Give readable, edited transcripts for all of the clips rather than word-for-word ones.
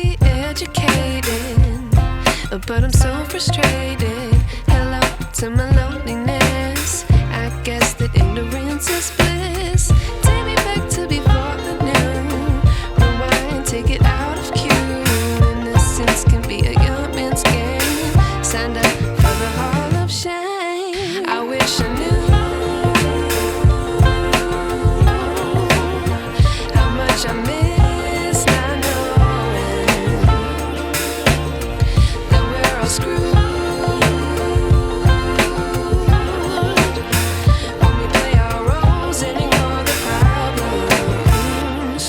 be educated, but I'm so frustrated. Hello to my loneliness. I guess that ignorance is bliss. Take me back to before I knew. Rewind, take it out of cue. Innocence can be a young man's game. Signed up for the hall of shame. I wish I knew how much I miss not knowing that we're all screwed. When we play our roles and ignore the problems.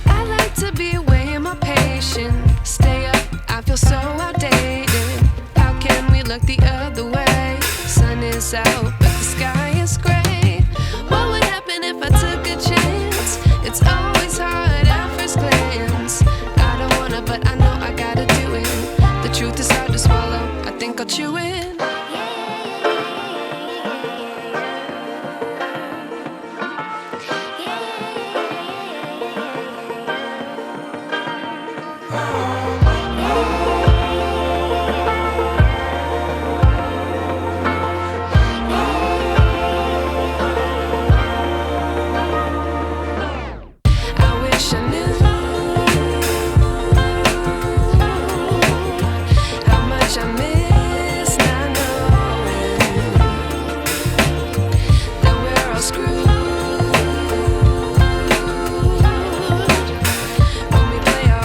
I like to be away in my patience. Stay up, I feel so outdated. How can we look the other way? Sun is out, but the sky is gray. What would happen if I took a chance? It's always hard at first glance. I don't wanna, but I know I gotta do it. The truth is hard to swallow, I think I'll chew it.